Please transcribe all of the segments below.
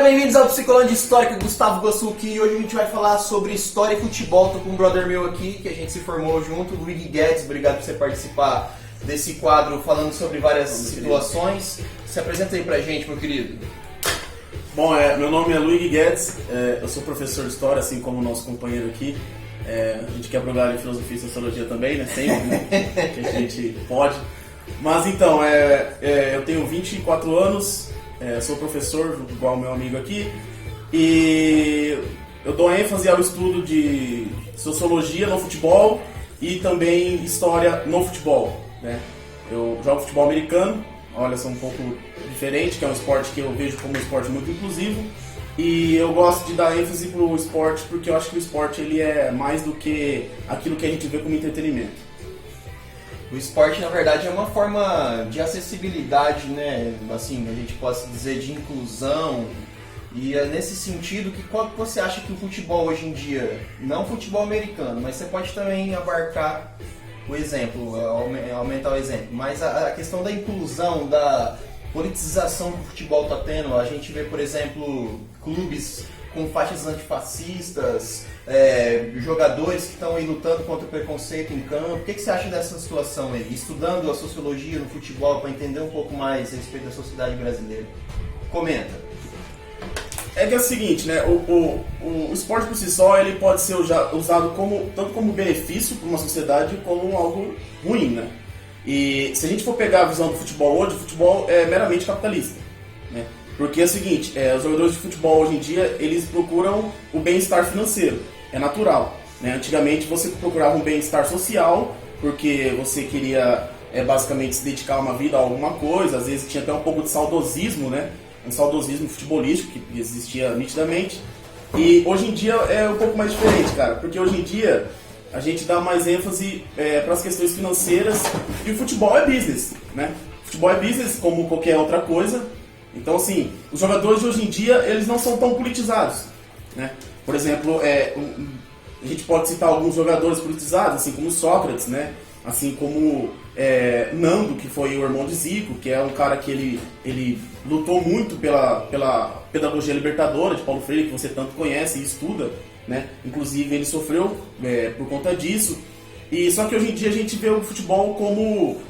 galera, bem-vindos ao Psicolândia Histórica, Gustavo Gossuki, e hoje a gente vai falar sobre história e futebol. Tô com um brother meu aqui, que a gente se formou junto, Luigi Guedes. Obrigado por você participar desse quadro falando sobre várias situações. Se apresenta aí pra gente, meu querido. Bom, meu nome é Luigi Guedes, eu sou professor de História, assim como o nosso companheiro aqui. A gente quebra o galho em Filosofia e Sociologia também, né? Sempre, né? Que a gente pode. Mas então, eu tenho 24 anos, sou professor, igual o meu amigo aqui, e eu dou ênfase ao estudo de Sociologia no futebol e também História no futebol, né? Eu jogo futebol americano, olha, sou um pouco diferente, que é um esporte que eu vejo como um esporte muito inclusivo, e eu gosto de dar ênfase para o esporte porque eu acho que o esporte ele é mais do que aquilo que a gente vê como entretenimento. O esporte, na verdade, é uma forma de acessibilidade, né? Assim, a gente pode dizer de inclusão. E é nesse sentido que qual que você acha que o futebol hoje em dia, não o futebol americano, mas você pode também abarcar o exemplo, aumentar o exemplo, mas a questão da inclusão, da politização que o futebol está tendo. A gente vê, por exemplo, clubes com faixas antifascistas, jogadores que estão aí lutando contra o preconceito em campo. O que você acha dessa situação aí? Estudando a sociologia no futebol para entender um pouco mais a respeito da sociedade brasileira. Comenta. É que é o seguinte, né? O esporte por si só ele pode ser usado tanto como benefício para uma sociedade como algo ruim, né? E se a gente for pegar a visão do futebol hoje, o futebol é meramente capitalista, né? Porque é o seguinte, os jogadores de futebol hoje em dia, eles procuram o bem-estar financeiro, é natural, né? Antigamente você procurava um bem-estar social, porque você queria basicamente se dedicar uma vida a alguma coisa, às vezes tinha até um pouco de saudosismo, né? Um saudosismo futebolístico que existia nitidamente, e hoje em dia é um pouco mais diferente, cara, porque hoje em dia a gente dá mais ênfase para as questões financeiras, e o futebol é business, né? O futebol é business como qualquer outra coisa. Então, assim, os jogadores de hoje em dia, eles não são tão politizados, né? Por exemplo, a gente pode citar alguns jogadores politizados, assim como Sócrates, né? Assim como Nando, que foi o irmão de Zico, que é um cara que ele lutou muito pela pedagogia libertadora de Paulo Freire, que você tanto conhece e estuda, né? Inclusive, ele sofreu por conta disso. E só que hoje em dia a gente vê o futebol como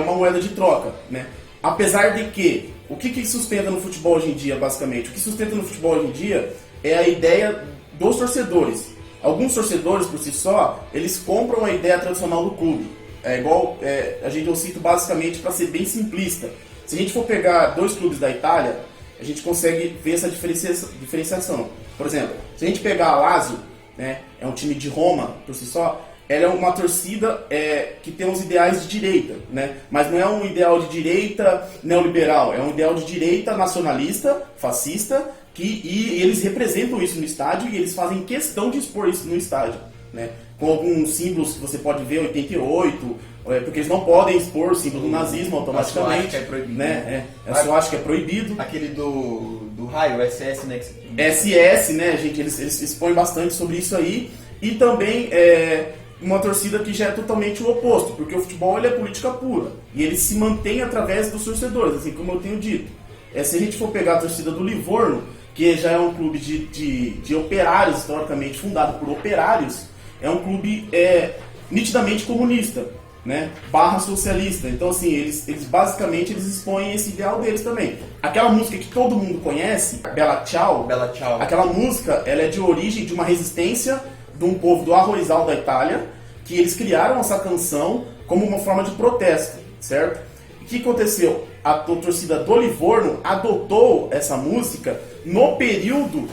uma moeda de troca, né? Apesar de que o que sustenta no futebol hoje em dia, basicamente? O que sustenta no futebol hoje em dia é a ideia dos torcedores. Alguns torcedores, por si só, eles compram a ideia tradicional do clube. Eu cito basicamente para ser bem simplista. Se a gente for pegar dois clubes da Itália, a gente consegue ver essa diferenciação. Por exemplo, se a gente pegar a Lazio, né, é um time de Roma, por si só, ela é uma torcida que tem uns ideais de direita, né? Mas não é um ideal de direita neoliberal, é um ideal de direita nacionalista, fascista, e eles representam isso no estádio e eles fazem questão de expor isso no estádio, né? Com alguns símbolos que você pode ver, 88, porque eles não podem expor o símbolo do nazismo automaticamente, é proibido, né? Eu acho que é proibido. Aquele do raio, o SS, né? SS, né, gente? Eles expõem bastante sobre isso aí. E também uma torcida que já é totalmente o oposto, porque o futebol ele é política pura, e ele se mantém através dos torcedores, assim como eu tenho dito. Se a gente for pegar a torcida do Livorno, que já é um clube de operários, historicamente fundado por operários, é um clube nitidamente comunista, né? / socialista. Então, assim, eles basicamente expõem esse ideal deles também. Aquela música que todo mundo conhece, Bella Ciao, aquela música ela é de origem de uma resistência de um povo do Arrozal da Itália, que eles criaram essa canção como uma forma de protesto, certo? E o que aconteceu? A torcida do Livorno adotou essa música no período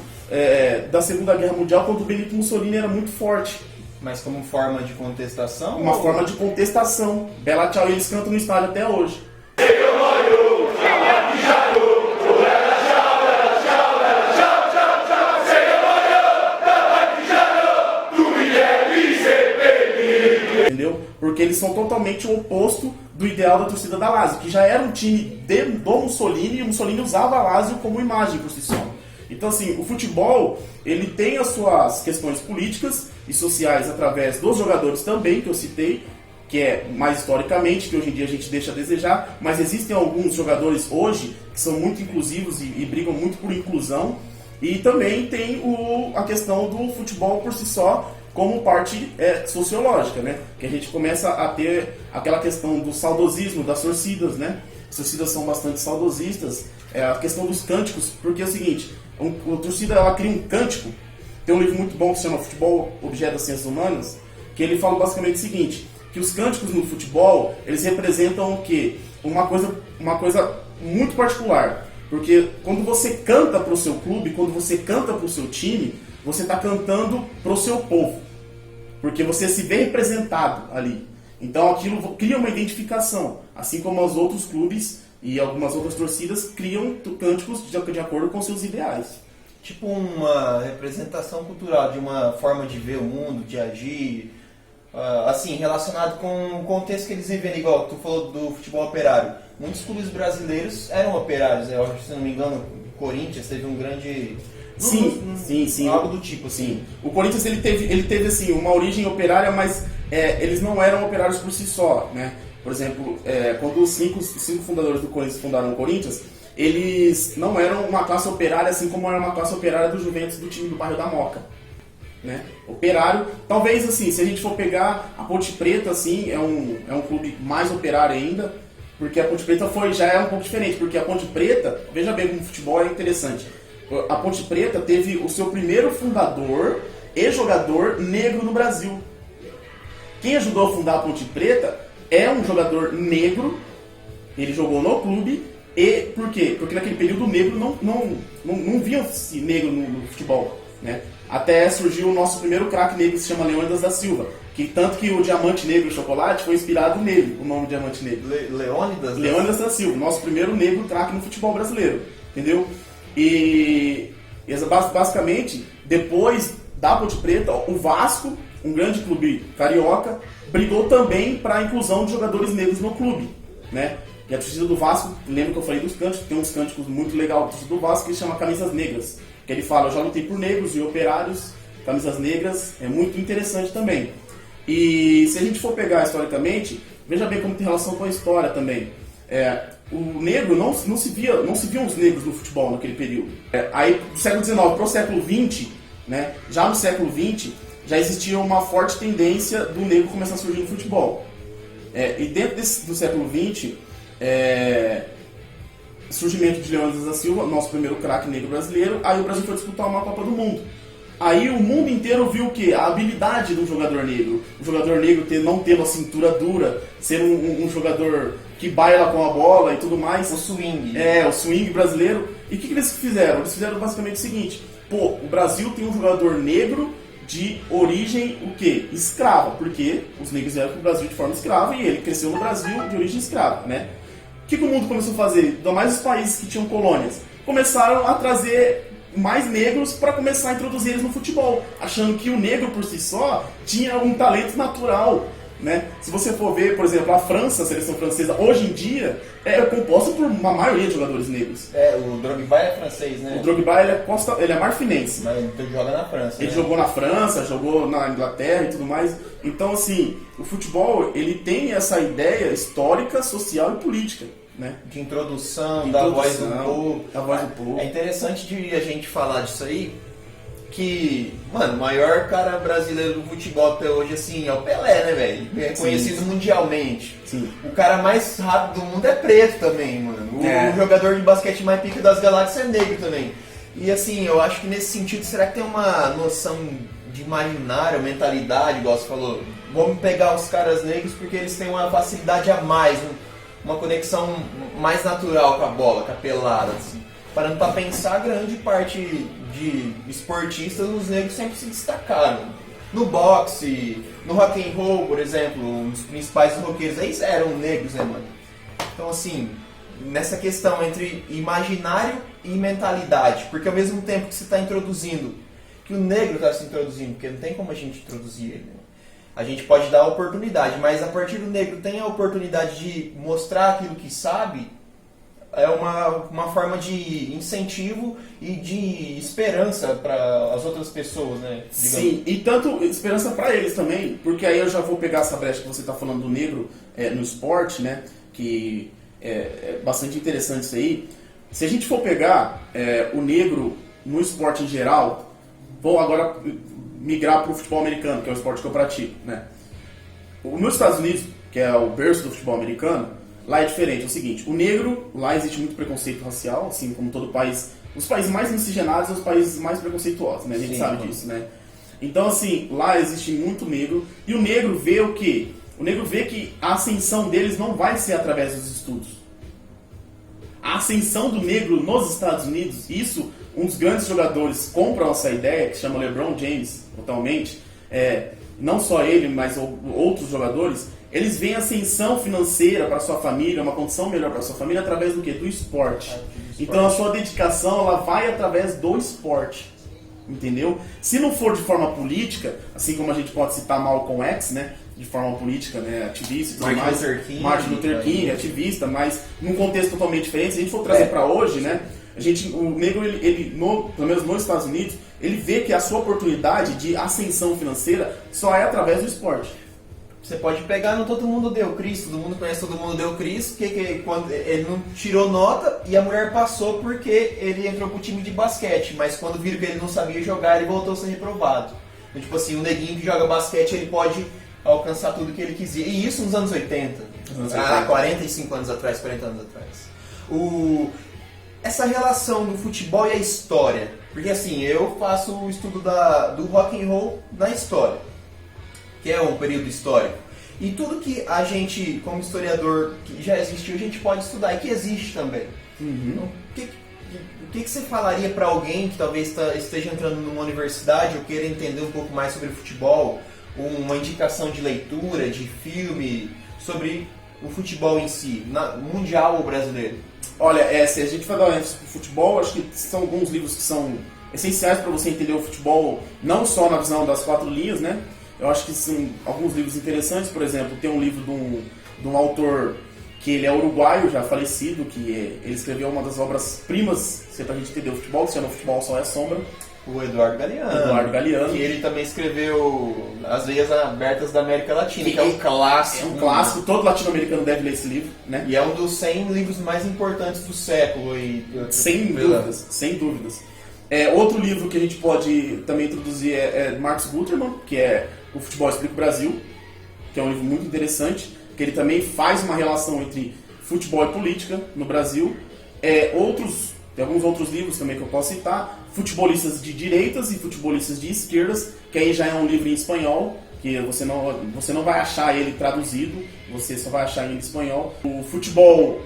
da Segunda Guerra Mundial, quando o Benito Mussolini era muito forte. Mas como forma de contestação? Uma forma de contestação. Bella Ciao, eles cantam no estádio até hoje. Entendeu? Porque eles são totalmente o oposto do ideal da torcida da Lazio, que já era um time do Mussolini, e o Mussolini usava a Lazio como imagem por si só. Então, assim, o futebol, ele tem as suas questões políticas e sociais através dos jogadores também, que eu citei, que é mais historicamente, que hoje em dia a gente deixa a desejar, mas existem alguns jogadores hoje que são muito inclusivos e brigam muito por inclusão. E também tem a questão do futebol por si só como parte sociológica, né? Que a gente começa a ter aquela questão do saudosismo das torcidas, né? As torcidas são bastante saudosistas, a questão dos cânticos, porque é o seguinte, a torcida ela cria um cântico. Tem um livro muito bom que se chama Futebol, Objeto das Ciências Humanas, que ele fala basicamente o seguinte, que os cânticos no futebol, eles representam o quê? Uma coisa muito particular. Porque quando você canta para o seu clube, quando você canta para o seu time, você está cantando para o seu povo. Porque você se vê representado ali. Então aquilo cria uma identificação. Assim como os outros clubes e algumas outras torcidas criam cânticos de acordo com seus ideais. Tipo uma representação cultural de uma forma de ver o mundo, de agir, assim, relacionado com o contexto que eles vivem, igual tu falou do futebol operário. Muitos clubes brasileiros eram operários, eu acho, se não me engano, o Corinthians teve um grande... Sim. Algo do tipo, assim. Sim. O Corinthians ele teve assim, uma origem operária, mas eles não eram operários por si só, né? Por exemplo, quando os cinco fundadores do Corinthians fundaram o Corinthians, eles não eram uma classe operária assim como era uma classe operária do Juventus, do time do bairro da Moca, né? Operário, talvez assim, se a gente for pegar a Ponte Preta, assim, é um clube mais operário ainda, porque a Ponte Preta já é um pouco diferente, porque a Ponte Preta, veja bem como o futebol é interessante, a Ponte Preta teve o seu primeiro fundador e jogador negro no Brasil. Quem ajudou a fundar a Ponte Preta é um jogador negro, ele jogou no clube, e por quê? Porque naquele período o negro não via-se negro no futebol, né? Até surgiu o nosso primeiro craque negro, que se chama Leônidas da Silva, que tanto que o Diamante Negro e Chocolate foi inspirado nele, o nome Diamante Negro. Leônidas da Silva, nosso primeiro negro craque no futebol brasileiro, entendeu? E basicamente, depois da Ponte Preta, o Vasco, um grande clube carioca, brigou também para a inclusão de jogadores negros no clube, né? E a torcida do Vasco, lembra que eu falei dos cânticos, tem uns cânticos muito legais da torcida do Vasco que chama Camisas Negras, que ele fala, eu já lutei por negros e operários, camisas negras, é muito interessante também. E se a gente for pegar historicamente, veja bem como tem relação com a história também. O negro não se viam os negros no futebol naquele período. Aí do século XIX para o século XX, né, já no século XX, já existia uma forte tendência do negro começar a surgir no futebol. E dentro do século XX, surgimento de Leônidas da Silva, nosso primeiro craque negro brasileiro, aí o Brasil foi disputar uma Copa do Mundo. Aí o mundo inteiro viu o quê? A habilidade do jogador negro. O jogador negro não ter uma cintura dura, ser um jogador que baila com a bola e tudo mais. O swing. O swing brasileiro. E o que eles fizeram? Eles fizeram basicamente o seguinte. Pô, o Brasil tem um jogador negro de origem, o quê? Escrava. Porque os negros vieram para o Brasil de forma escrava e ele cresceu no Brasil de origem escrava, né? O que o mundo começou a fazer? Ainda mais os países que tinham colônias. Começaram a trazer mais negros para começar a introduzir eles no futebol, achando que o negro por si só tinha um talento natural, né? Se você for ver, por exemplo, a França, a seleção francesa, hoje em dia, é composta por uma maioria de jogadores negros. O Drogba é francês, né? O Drogba, ele é marfinense. Mas ele joga na França, Ele né? jogou na França, jogou na Inglaterra e tudo mais. Então, assim, o futebol, ele tem essa ideia histórica, social e política, né? De introdução, da voz do povo. Da voz do povo. É interessante de a gente falar disso aí, que, mano, o maior cara brasileiro do futebol até hoje, assim, é o Pelé, né, velho? É conhecido mundialmente. Sim. O cara mais rápido do mundo é preto também, mano. O jogador de basquete mais pica das galáxias é negro também. E assim, eu acho que nesse sentido, será que tem uma noção de imaginário, mentalidade, igual você falou? Vamos pegar os caras negros porque eles têm uma facilidade a mais, uma conexão mais natural com a bola, com a pelada, assim. Parando pra pensar, grande parte de esportistas, os negros sempre se destacaram. No boxe, no rock and roll, por exemplo, os principais roqueiros aí eram negros, né, mano? Então, assim, nessa questão entre imaginário e mentalidade, porque ao mesmo tempo que você está introduzindo, que o negro está se introduzindo, porque não tem como a gente introduzir ele, né? A gente pode dar a oportunidade, mas a partir do negro tem a oportunidade de mostrar aquilo que sabe, é uma forma de incentivo e de esperança para as outras pessoas, né? Digamos. Sim, e tanto esperança para eles também, porque aí eu já vou pegar essa brecha que você está falando do negro no esporte, né? Que é bastante interessante isso aí. Se a gente for pegar o negro no esporte em geral, vou agora migrar para o futebol americano, que é o esporte que eu pratico, né? Nos Estados Unidos, que é o berço do futebol americano, lá é diferente. É o seguinte, o negro, lá existe muito preconceito racial, assim como todo país. Os países mais miscigenados são os países mais preconceituosos, né? A gente sabe disso, né? Então, assim, lá existe muito negro. E o negro vê o quê? O negro vê que a ascensão deles não vai ser através dos estudos. A ascensão do negro nos Estados Unidos, isso, um dos grandes jogadores compra essa ideia, que se chama LeBron James, totalmente. Não só ele, mas outros jogadores, eles veem ascensão financeira para sua família, uma condição melhor para sua família através do quê? Do esporte. Então a sua dedicação ela vai através do esporte, entendeu? Se não for de forma política, assim como a gente pode citar Malcolm X, né? De forma política, né? Ativista e tudo mais. Martin Luther King, ativista, mas num contexto totalmente diferente. Se a gente for trazer para hoje, né? O negro, pelo menos nos Estados Unidos, ele vê que a sua oportunidade de ascensão financeira só é através do esporte. Você pode pegar no Todo Mundo Deu Cris, todo mundo conhece Todo Mundo Deu Cris, que quando ele não tirou nota e a mulher passou porque ele entrou pro time de basquete, mas quando viram que ele não sabia jogar, ele voltou a ser reprovado. Então, tipo assim, um neguinho que joga basquete, ele pode alcançar tudo que ele quiser. E isso nos anos 80. 45 anos atrás, 40 anos atrás. Essa relação do futebol e a história. Porque assim, eu faço o estudo do rock and roll na história, que é um período histórico. E tudo que a gente, como historiador, que já existiu, a gente pode estudar e que existe também. Então, o que você falaria para alguém que talvez esteja entrando numa universidade ou queira entender um pouco mais sobre futebol, uma indicação de leitura, de filme, sobre o futebol em si, mundial ou brasileiro? Olha, se a gente for dar uma ênfase pro futebol, acho que são alguns livros que são essenciais para você entender o futebol, não só na visão das 4 linhas, né? Eu acho que são alguns livros interessantes, por exemplo, tem um livro de um autor que ele é uruguaio, já falecido, que ele escreveu uma das obras-primas, se é pra gente entender o futebol, que se chama Futebol Só é Sombra. O Eduardo Galeano. Que ele também escreveu As Veias Abertas da América Latina, que é um clássico. É um clássico, todo latino-americano deve ler esse livro, né? E é um dos 100 livros mais importantes do século. Sem dúvidas. Outro livro que a gente pode também introduzir é Marcos Guterman, que é O Futebol Explica o Brasil, que é um livro muito interessante, que ele também faz uma relação entre futebol e política no Brasil. Tem alguns outros livros também que eu posso citar, Futebolistas de Direitas e Futebolistas de Esquerdas, que aí já é um livro em espanhol, que você não vai achar ele traduzido, você só vai achar ele em espanhol. O Futebol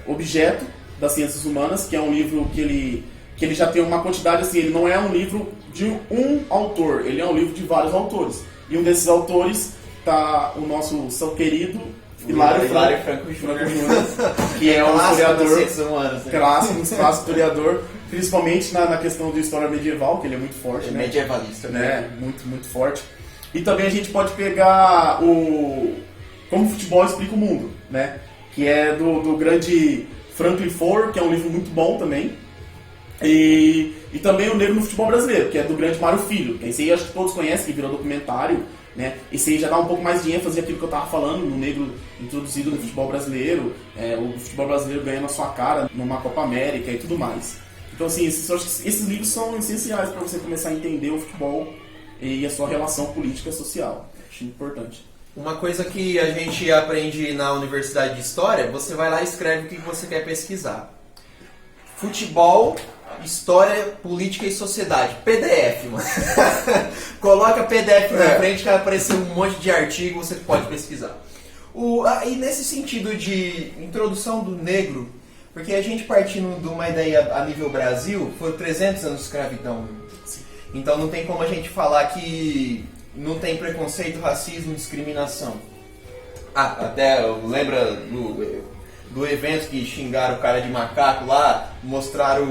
Objeto das Ciências Humanas, que é um livro que ele já tem uma quantidade, assim, ele não é um livro de um autor, ele é um livro de vários autores. E um desses autores tá o nosso seu querido Hilário Franco Júnior, que é um historiador clássico historiador, principalmente na questão da história medieval, que ele é muito forte, né? Medievalista, né? Muito, muito forte. E também a gente pode pegar Como o Futebol Explica o Mundo, né? Que é do grande Franklin Foer, que é um livro muito bom também. E também O Negro no Futebol Brasileiro, que é do grande Mário Filho. Esse aí acho que todos conhecem, que virou documentário, né? Esse aí já dá um pouco mais de ênfase àquilo que eu estava falando, no negro introduzido no futebol brasileiro, o futebol brasileiro ganhando a sua cara numa Copa América e tudo mais. Então, assim, eu acho que esses livros são essenciais para você começar a entender o futebol e a sua relação política e social. Acho importante. Uma coisa que a gente aprende na Universidade de História, você vai lá e escreve o que você quer pesquisar. Futebol, História, Política e Sociedade. PDF, mano. Coloca PDF na frente que vai aparecer um monte de artigo, você pode pesquisar. E nesse sentido de introdução do negro, porque a gente partindo de uma ideia a nível Brasil, foram 300 anos de escravidão. Então não tem como a gente falar que não tem preconceito, racismo, discriminação. Até lembra do evento que xingaram o cara de macaco lá, mostraram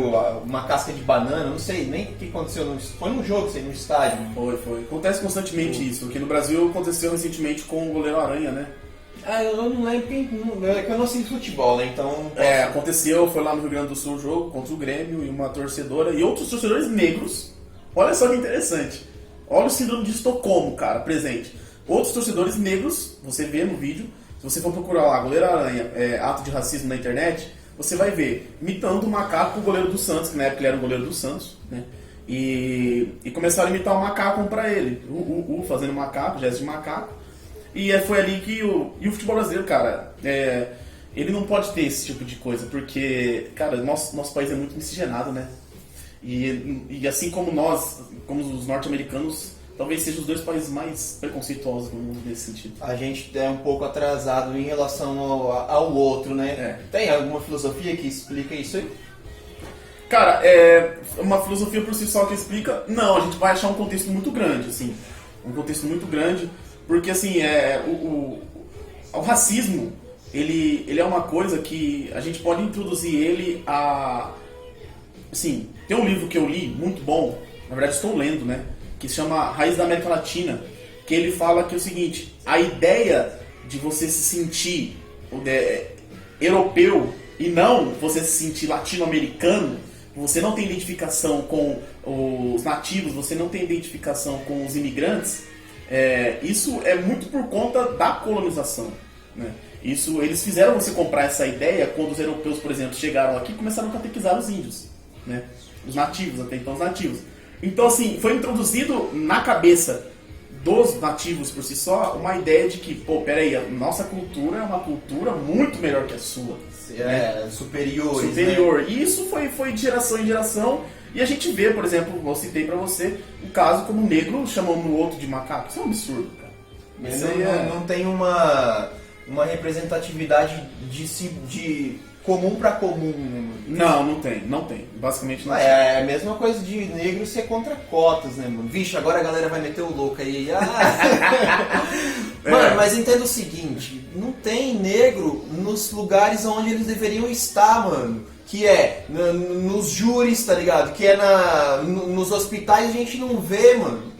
uma casca de banana, não sei nem o que aconteceu, foi num jogo, sei, no estádio. Foi. Acontece constantemente isso, porque no Brasil aconteceu recentemente com o goleiro Aranha, né? Eu não lembro é que eu não sei futebol, né? Então. Aconteceu, foi lá no Rio Grande do Sul o jogo contra o Grêmio e uma torcedora e outros torcedores negros. Olha só que interessante. Olha o síndrome de Estocolmo, cara, presente. Outros torcedores negros, você vê no vídeo, se você for procurar lá, goleiro Aranha, ato de racismo na internet, você vai ver imitando o macaco o goleiro do Santos, que na época ele era o goleiro do Santos, né? E começaram a imitar o macaco pra ele, fazendo macaco, gesto de macaco. E foi ali que o futebol brasileiro, cara, ele não pode ter esse tipo de coisa, porque, cara, nosso país é muito miscigenado, né? E assim como nós, como os norte-americanos, talvez sejam os dois países mais preconceituosos do mundo nesse sentido. A gente é um pouco atrasado em relação ao outro, né? Tem alguma filosofia que explica isso aí? Cara, uma filosofia por si só que explica? Não, a gente vai achar um contexto muito grande, assim. Um contexto muito grande, porque, assim, o racismo, ele é uma coisa que a gente pode introduzir ele a... Assim, tem um livro que eu li, muito bom, na verdade estou lendo, né? Que se chama Raiz da América Latina, que ele fala que é o seguinte, a ideia de você se sentir europeu e não você se sentir latino-americano, você não tem identificação com os nativos, você não tem identificação com os imigrantes, isso é muito por conta da colonização, né? Eles fizeram você comprar essa ideia quando os europeus, por exemplo, chegaram aqui e começaram a catequizar os índios, né? Os nativos, até então os nativos. Então, assim, foi introduzido na cabeça dos nativos por si só uma ideia de que, peraí, a nossa cultura é uma cultura muito melhor que a sua. Superior. Né? E isso foi de geração em geração. E a gente vê, por exemplo, eu citei pra você, um caso como o negro chamando o outro de macaco. Isso é um absurdo, cara. Não tem uma representatividade de comum pra comum, né? Não tem. Basicamente não tem. É a mesma coisa de negro ser contra cotas, né, mano? Vixe, agora a galera vai meter o louco aí. Mano, mas entenda o seguinte, não tem negro nos lugares onde eles deveriam estar, mano. Que nos júris, tá ligado? Que nos hospitais a gente não vê, mano.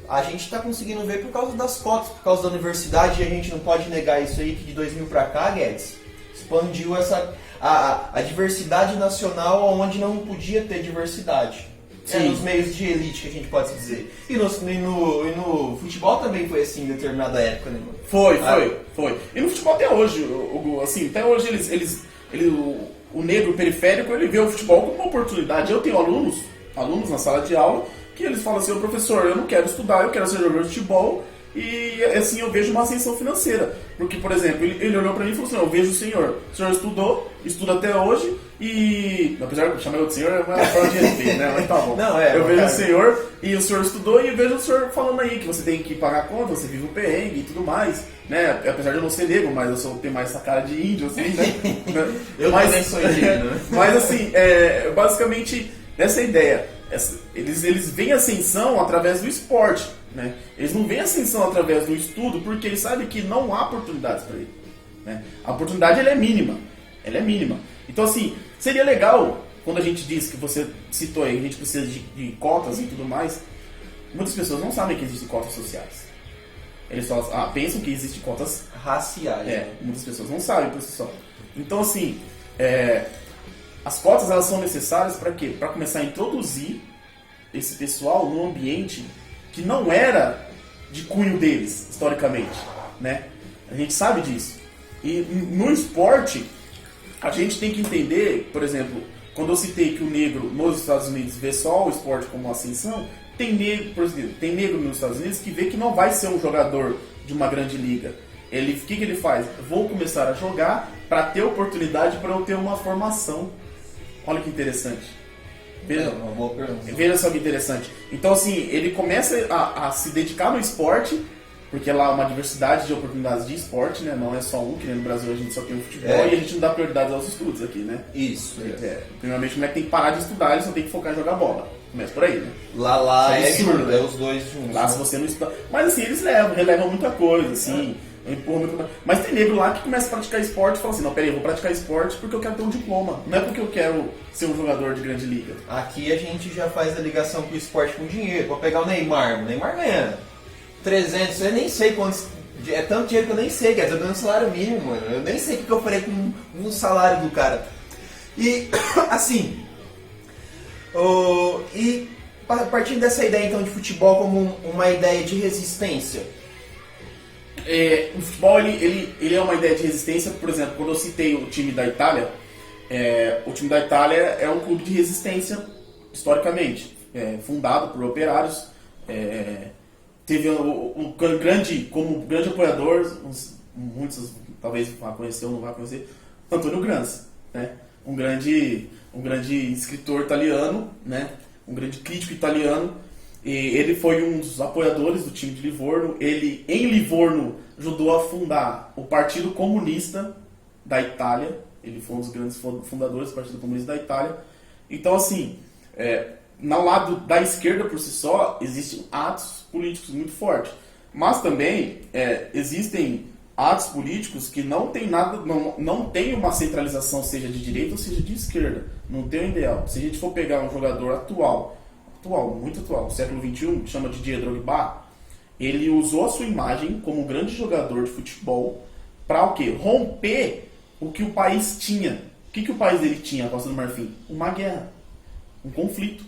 A gente tá conseguindo ver por causa das cotas, por causa da universidade, e a gente não pode negar isso aí, que de 2000 pra cá, Guedes, expandiu a diversidade nacional onde não podia ter diversidade. Nos meios de elite, que a gente pode dizer. E no futebol também foi assim em determinada época, né, mano? Foi. E no futebol até hoje, assim, até hoje o negro periférico, ele vê o futebol como uma oportunidade. Eu tenho alunos na sala de aula, que eles falam assim, professor, eu não quero estudar, eu quero ser jogador de futebol, e assim eu vejo uma ascensão financeira. Porque, por exemplo, ele olhou pra mim e falou assim, eu vejo o senhor estuda até hoje, e apesar de chamar eu de senhor, é uma forma de respeito, né? Mas tá bom. Eu vejo o senhor, e o senhor estudou, e eu vejo o senhor falando aí que você tem que pagar conta, você vive o perrengue e tudo mais, né? Apesar de eu não ser negro, mas eu tenho mais essa cara de índio, assim, né? Eu também sou indígena, né? Mas assim, basicamente, essa ideia. Eles veem ascensão através do esporte, né? Eles não veem ascensão através do estudo porque eles sabem que não há oportunidades para ele, né? A oportunidade ela é mínima. Então assim, seria legal, quando a gente diz que você citou aí, a gente precisa de cotas e tudo mais, muitas pessoas não sabem que existem cotas sociais. Eles só pensam que existem cotas raciais. Muitas pessoas não sabem por si só. Então assim, as cotas elas são necessárias para quê? Para começar a introduzir esse pessoal num ambiente que não era de cunho deles, historicamente, né? A gente sabe disso. E no esporte, a gente tem que entender, por exemplo, quando eu citei que o negro nos Estados Unidos vê só o esporte como uma ascensão, tem negro nos Estados Unidos que vê que não vai ser um jogador de uma grande liga. O que ele faz? Vou começar a jogar para ter oportunidade para eu ter uma formação. Olha que interessante. Uma boa pergunta. Veja só que interessante. Então, assim, ele começa a se dedicar no esporte, porque lá há uma diversidade de oportunidades de esporte, né? Não é só um, que nem no Brasil a gente só tem o futebol e a gente não dá prioridade aos estudos aqui, né? Isso. Primeiramente, o moleque tem que parar de estudar, ele só tem que focar em jogar bola. Começa por aí, né? Lá é absurdo, né? os dois juntos. Lá, se você não estuda. Mas, assim, eles relevam muita coisa, assim. Mas tem negro lá que começa a praticar esporte e fala assim, não, peraí, eu vou praticar esporte porque eu quero ter um diploma, não é porque eu quero ser um jogador de grande liga. Aqui a gente já faz a ligação com o esporte com dinheiro. Vou pegar o Neymar ganha 300, eu nem sei quantos É tanto dinheiro que eu nem sei, Guedes. Eu ganho um salário mínimo, mano. Eu nem sei o que eu farei com um salário do cara. E, assim... e partindo dessa ideia, então, de futebol como uma ideia de resistência... O futebol, ele é uma ideia de resistência. Por exemplo, quando eu citei o time da Itália, o time da Itália é um clube de resistência, historicamente. Fundado por operários. Teve como grande apoiador, muitos talvez vá conhecer ou não vá conhecer, Antonio Gramsci, né? Um grande escritor italiano, né? Um grande crítico italiano. E ele foi um dos apoiadores do time de Livorno. Ele, em Livorno, ajudou a fundar o Partido Comunista da Itália. Ele foi um dos grandes fundadores do Partido Comunista da Itália. Então, assim, no lado da esquerda por si só, existem atos políticos muito fortes. Mas também existem atos políticos que não tem nada, não tem uma centralização, seja de direita ou seja de esquerda. Não tem um ideal. Se a gente for pegar um jogador muito atual, século XXI, que chama Didier Drogba, ele usou a sua imagem como um grande jogador de futebol para o quê? Romper o que o país tinha. O que o país dele tinha, a Costa do Marfim? Uma guerra, um conflito.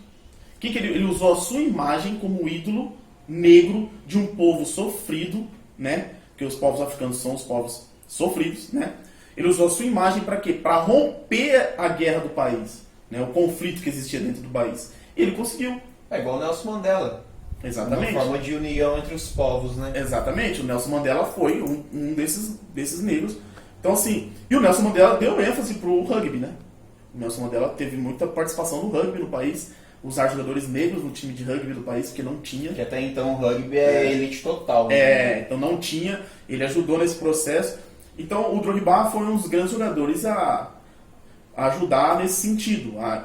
Ele usou a sua imagem como ídolo negro de um povo sofrido, né? Porque os povos africanos são os povos sofridos, né? Ele usou a sua imagem para quê? Para romper a guerra do país, né? O conflito que existia dentro do país. Ele conseguiu. É igual o Nelson Mandela. Exatamente. Uma forma de união entre os povos, né? Exatamente. O Nelson Mandela foi um desses negros. Então, assim, e o Nelson Mandela deu ênfase pro rugby, né? O Nelson Mandela teve muita participação no rugby no país, usar jogadores negros no time de rugby do país, porque não tinha. Que até então o rugby é elite total. Né? Então não tinha. Ele ajudou nesse processo. Então o Drogba foi um dos grandes jogadores a ajudar nesse sentido, a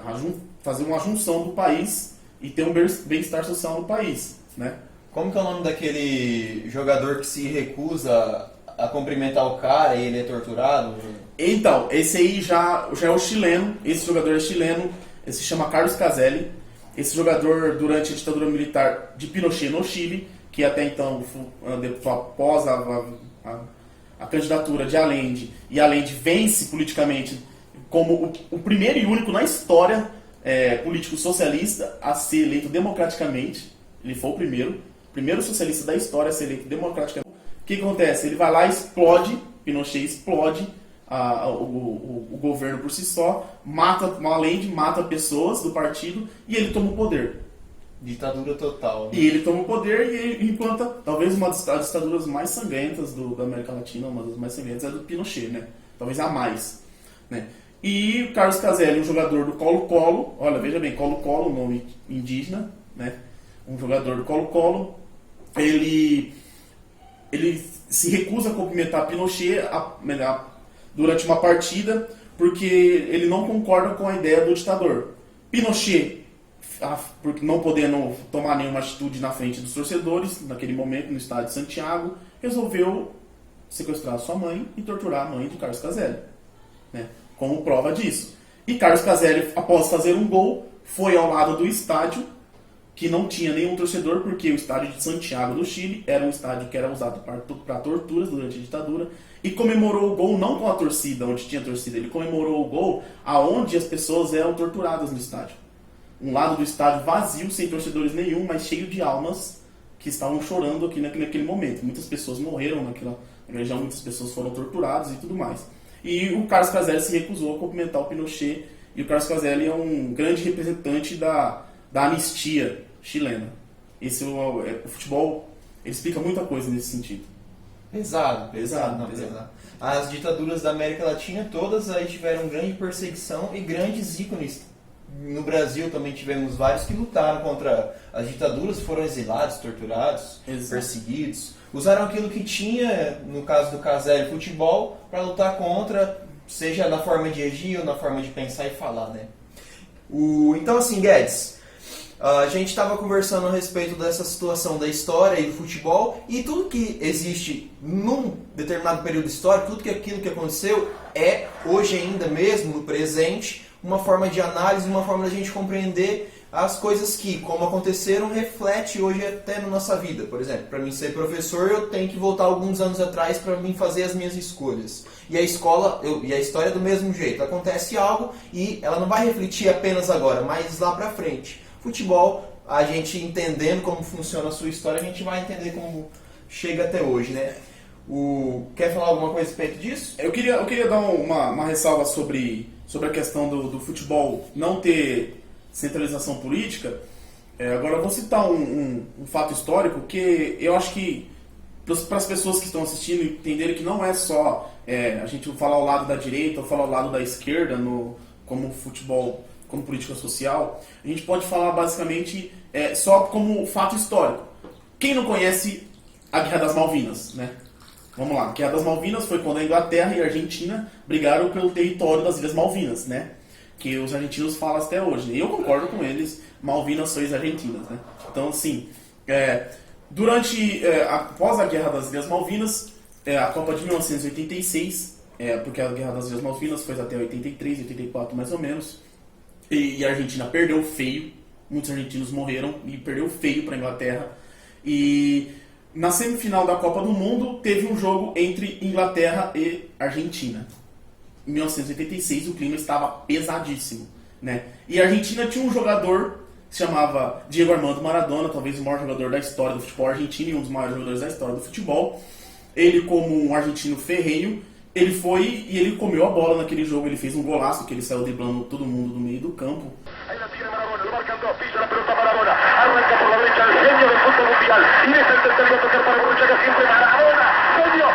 fazer uma junção do país e ter um bem-estar social no país, né? Como que é o nome daquele jogador que se recusa a cumprimentar o cara e ele é torturado? Então, esse aí já é o chileno, esse jogador é chileno, ele se chama Carlos Caselli. Esse jogador, durante a ditadura militar de Pinochet no Chile, que até então, após a candidatura de Allende, e Allende vence politicamente como o primeiro e único na história político socialista a ser eleito democraticamente. Ele foi o primeiro socialista da história a ser eleito democraticamente. O que acontece? Ele vai lá e explode, Pinochet explode o governo por si só, Allende mata pessoas do partido e ele toma o poder. Ditadura total. Né? E ele toma o poder e ele implanta talvez uma das ditaduras mais sangrentas da América Latina, uma das mais sangrentas é do Pinochet, né? Talvez a mais, né? E o Carlos Caselli, um jogador do Colo-Colo, olha, veja bem, Colo-Colo, nome indígena, né? Um jogador do Colo-Colo, ele se recusa a cumprimentar Pinochet durante uma partida porque ele não concorda com a ideia do ditador. Pinochet, porque não podendo tomar nenhuma atitude na frente dos torcedores, naquele momento no estádio de Santiago, resolveu sequestrar sua mãe e torturar a mãe de Carlos Caselli, né? Como prova disso. E Carlos Caselli, após fazer um gol, foi ao lado do estádio, que não tinha nenhum torcedor, porque o estádio de Santiago do Chile era um estádio que era usado para torturas durante a ditadura, e comemorou o gol não com a torcida, onde tinha torcida, ele comemorou o gol aonde as pessoas eram torturadas no estádio. Um lado do estádio vazio, sem torcedores nenhum, mas cheio de almas que estavam chorando aqui naquele momento. Muitas pessoas morreram naquela região, muitas pessoas foram torturadas e tudo mais. E o Carlos Caselli se recusou a cumprimentar o Pinochet, e o Carlos Caselli é um grande representante da anistia chilena. O futebol, ele explica muita coisa nesse sentido. Pesado. Pesado. As ditaduras da América Latina todas aí tiveram grande perseguição e grandes ícones. No Brasil também tivemos vários que lutaram contra as ditaduras, foram exilados, torturados, perseguidos. Usaram aquilo que tinha, no caso do Caselli, futebol, para lutar contra, seja na forma de agir ou na forma de pensar e falar, né? Então assim, Guedes, a gente estava conversando a respeito dessa situação da história e do futebol, e tudo que existe num determinado período histórico, tudo aquilo que aconteceu é, hoje ainda mesmo, no presente, uma forma de análise, uma forma da gente compreender as coisas que, como aconteceram, reflete hoje até na nossa vida. Por exemplo, para mim ser professor, eu tenho que voltar alguns anos atrás para mim fazer as minhas escolhas. E a escola, e a história é do mesmo jeito. Acontece algo e ela não vai refletir apenas agora, mas lá para frente. Futebol, a gente entendendo como funciona a sua história, a gente vai entender como chega até hoje, né? Quer falar alguma coisa a respeito disso? Eu queria dar uma ressalva sobre a questão do futebol não ter centralização política. Agora eu vou citar um fato histórico que eu acho que para as pessoas que estão assistindo entenderem que não é só a gente falar ao lado da direita ou falar ao lado da esquerda como futebol, como política social, a gente pode falar basicamente só como fato histórico. Quem não conhece a Guerra das Malvinas, né? Vamos lá, a Guerra das Malvinas foi quando a Inglaterra e a Argentina brigaram pelo território das Ilhas Malvinas, né? Que os argentinos falam até hoje. E eu concordo com eles, Malvinas sois argentinas, né? Então, assim, após a Guerra das Ilhas Malvinas, a Copa de 1986, porque a Guerra das Ilhas Malvinas foi até 83, 84 mais ou menos, e a Argentina perdeu feio, muitos argentinos morreram e perdeu feio para a Inglaterra. E na semifinal da Copa do Mundo teve um jogo entre Inglaterra e Argentina. Em 1986 o clima estava pesadíssimo, né? E a Argentina tinha um jogador que se chamava Diego Armando Maradona, talvez o maior jogador da história do futebol argentino e um dos maiores jogadores da história do futebol. Ele, como um argentino ferrenho, ele foi e ele comeu a bola naquele jogo. Ele fez um golaço que ele saiu driblando todo mundo no meio do campo. Aí la tiene Maradona, lo marcan dos, pisa la pelota Maradona, arranca por la derecha el genio del fútbol mundial y deja el tercero a tocar para Borruchaga siempre Maradona, genio,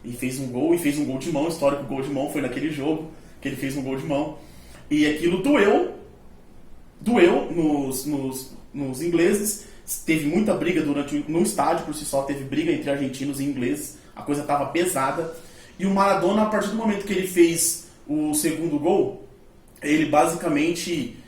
e fez um gol de mão, histórico gol de mão, foi naquele jogo que ele fez um gol de mão. E aquilo doeu nos ingleses, teve muita briga no estádio por si só, teve briga entre argentinos e ingleses, a coisa estava pesada. E o Maradona, a partir do momento que ele fez o segundo gol, ele basicamente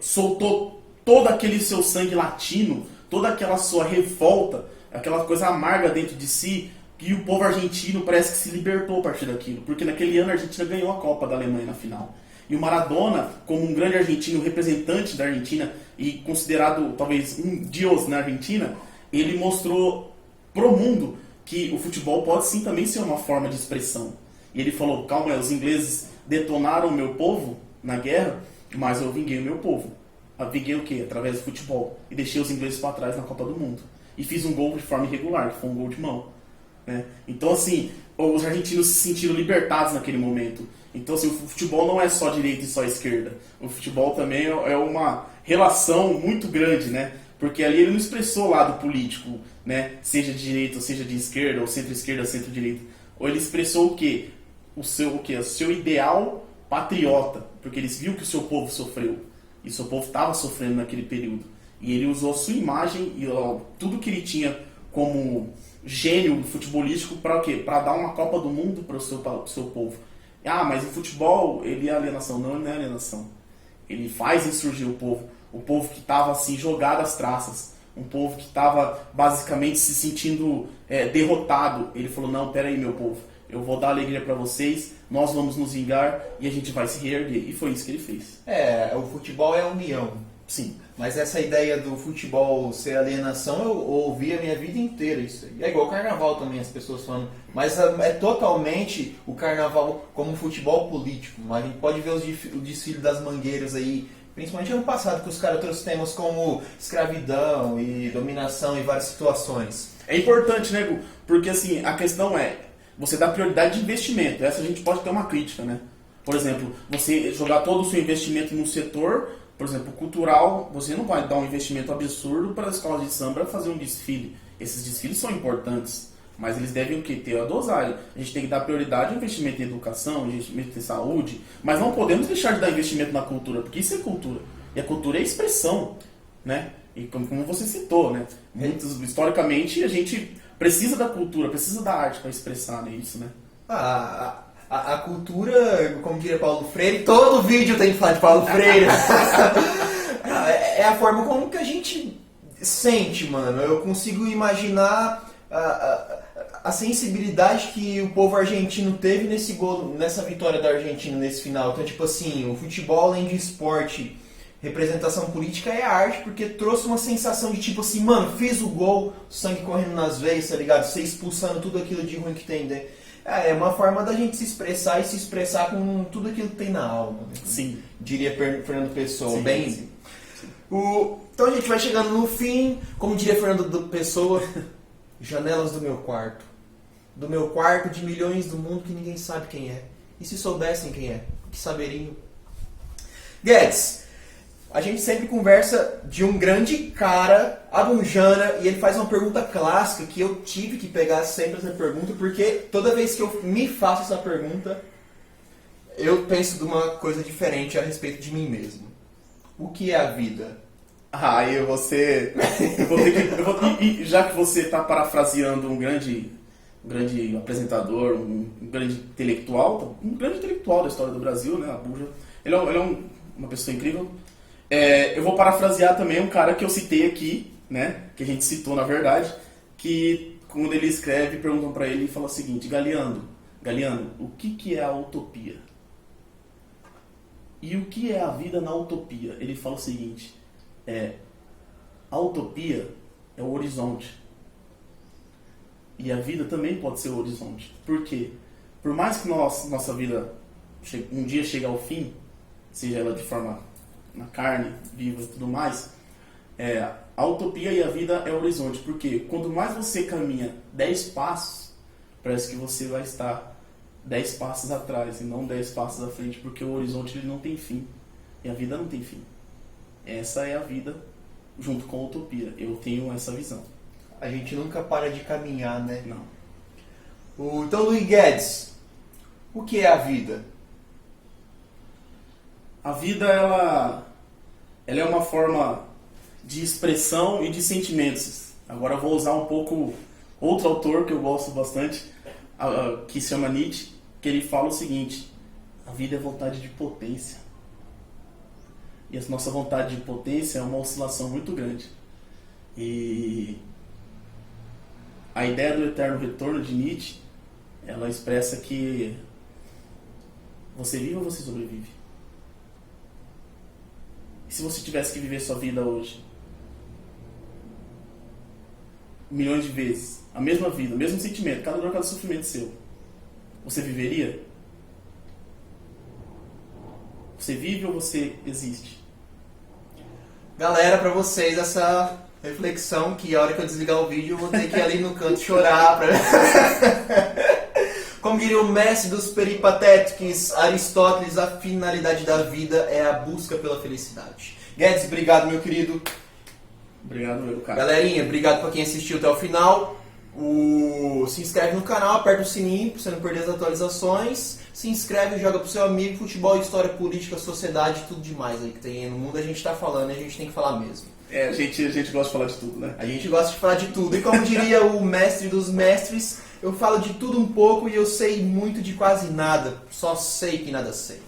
soltou todo aquele seu sangue latino, toda aquela sua revolta, aquela coisa amarga dentro de si, e o povo argentino parece que se libertou a partir daquilo, porque naquele ano a Argentina ganhou a Copa da Alemanha na final. E o Maradona, como um grande argentino, representante da Argentina e considerado talvez um deus na Argentina, ele mostrou pro mundo que o futebol pode sim também ser uma forma de expressão. E ele falou, calma aí, os ingleses detonaram o meu povo na guerra, mas eu vinguei o meu povo. Eu vinguei o quê? Através do futebol. E deixei os ingleses para trás na Copa do Mundo. E fiz um gol de forma irregular, que foi um gol de mão. Então, assim, os argentinos se sentiram libertados naquele momento. Então, assim, o futebol não é só direita e só esquerda. O futebol também é uma relação muito grande, né? Porque ali ele não expressou o lado político, né? Seja de direita ou seja de esquerda, ou centro-esquerda ou centro-direita. Ou ele expressou o quê? O seu ideal patriota. Porque ele viu que o seu povo sofreu. E o seu povo estava sofrendo naquele período. E ele usou a sua imagem e tudo que ele tinha como gênio futebolístico para o quê? Para dar uma Copa do Mundo para o seu povo. Ah, mas o futebol, ele é alienação. Não, ele não é alienação. Ele faz insurgir o povo que estava assim, jogado às traças, um povo que estava basicamente se sentindo derrotado. Ele falou, não, pera aí meu povo, eu vou dar alegria para vocês, nós vamos nos vingar e a gente vai se reerguer. E foi isso que ele fez. O futebol é a união. Sim. Mas essa ideia do futebol ser alienação, eu ouvi a minha vida inteira isso aí. É igual o carnaval também, as pessoas falando. Mas é totalmente o carnaval como futebol político. A gente pode ver o desfile das mangueiras aí, principalmente ano passado, que os caras trouxeram temas como escravidão e dominação em várias situações. É importante, né, Gu? Porque assim, a questão você dá prioridade de investimento. Essa a gente pode ter uma crítica, né? Por exemplo, você jogar todo o seu investimento num setor, por exemplo, cultural, você não vai dar um investimento absurdo para as escolas de samba fazer um desfile. Esses desfiles são importantes, mas eles devem o quê? Ter a dosagem. A gente tem que dar prioridade ao investimento em educação, investimento em saúde, mas não podemos deixar de dar investimento na cultura, porque isso é cultura. E a cultura é expressão, né? E como você citou, né? Historicamente, a gente precisa da cultura, precisa da arte para expressar, né? Isso, né? A cultura, como diria Paulo Freire, todo vídeo tem que falar de Paulo Freire. É a forma como que a gente sente, mano. Eu consigo imaginar a sensibilidade que o povo argentino teve nesse gol, nessa vitória da Argentina nesse final. Então, tipo assim, o futebol, além de esporte, representação política é arte, porque trouxe uma sensação de tipo assim, mano, fiz o gol, sangue correndo nas veias, tá ligado? Você expulsando tudo aquilo de ruim que tem dentro. É uma forma da gente se expressar e se expressar com tudo aquilo que tem na alma. Né? Sim. Diria Fernando Pessoa, Sim, bem... sim. Então a gente vai chegando no fim, como diria Fernando Pessoa, janelas do meu quarto. Do meu quarto de milhões do mundo que ninguém sabe quem é. E se soubessem quem é, que saberiam. Guedes, a gente sempre conversa de um grande cara, Abunjana, e ele faz uma pergunta clássica que eu tive que pegar sempre essa pergunta, porque toda vez que eu me faço essa pergunta, eu penso de uma coisa diferente a respeito de mim mesmo. O que é a vida? Aí você... E já que você está parafraseando um grande apresentador, um grande intelectual da história do Brasil, né, Abuja. Ele é uma pessoa incrível. Eu vou parafrasear também um cara que eu citei aqui, né, que a gente citou na verdade, que quando ele escreve, perguntam para ele e fala o seguinte: Galiano, o que é a utopia? E o que é a vida na utopia? Ele fala o seguinte: a utopia é o horizonte. E a vida também pode ser o horizonte. Por quê? Por mais que nossa vida um dia chegue ao fim, seja ela de forma na carne, viva e tudo mais, a utopia e a vida é o horizonte. Porque quanto mais você caminha 10 passos, parece que você vai estar 10 passos atrás e não 10 passos à frente, porque o horizonte ele não tem fim. E a vida não tem fim. Essa é a vida junto com a utopia. Eu tenho essa visão. A gente nunca para de caminhar, né? Não. Então, Luiz Guedes, o que é a vida? A vida, ela é uma forma de expressão e de sentimentos. Agora eu vou usar um pouco outro autor que eu gosto bastante, que se chama Nietzsche, que ele fala o seguinte: a vida é vontade de potência. E a nossa vontade de potência é uma oscilação muito grande. E a ideia do eterno retorno de Nietzsche, ela expressa que você vive ou você sobrevive. E se você tivesse que viver sua vida hoje, milhões de vezes, a mesma vida, o mesmo sentimento, cada dor, cada sofrimento seu, você viveria? Você vive ou você existe? Galera, pra vocês essa reflexão, que a hora que eu desligar o vídeo eu vou ter que ir ali no canto chorar. Como diria o mestre dos peripatéticos, Aristóteles, a finalidade da vida é a busca pela felicidade. Guedes, obrigado, meu querido. Obrigado, meu cara. Galerinha, obrigado pra quem assistiu até o final. Se inscreve no canal, aperta o sininho pra você não perder as atualizações. Se inscreve e joga pro seu amigo. Futebol, história, política, sociedade, tudo demais aí que tem aí no mundo. A gente tá falando e a gente tem que falar mesmo. A gente gosta de falar de tudo, né? A gente gosta de falar de tudo. E como diria o mestre dos mestres, eu falo de tudo um pouco e eu sei muito de quase nada. Só sei que nada sei.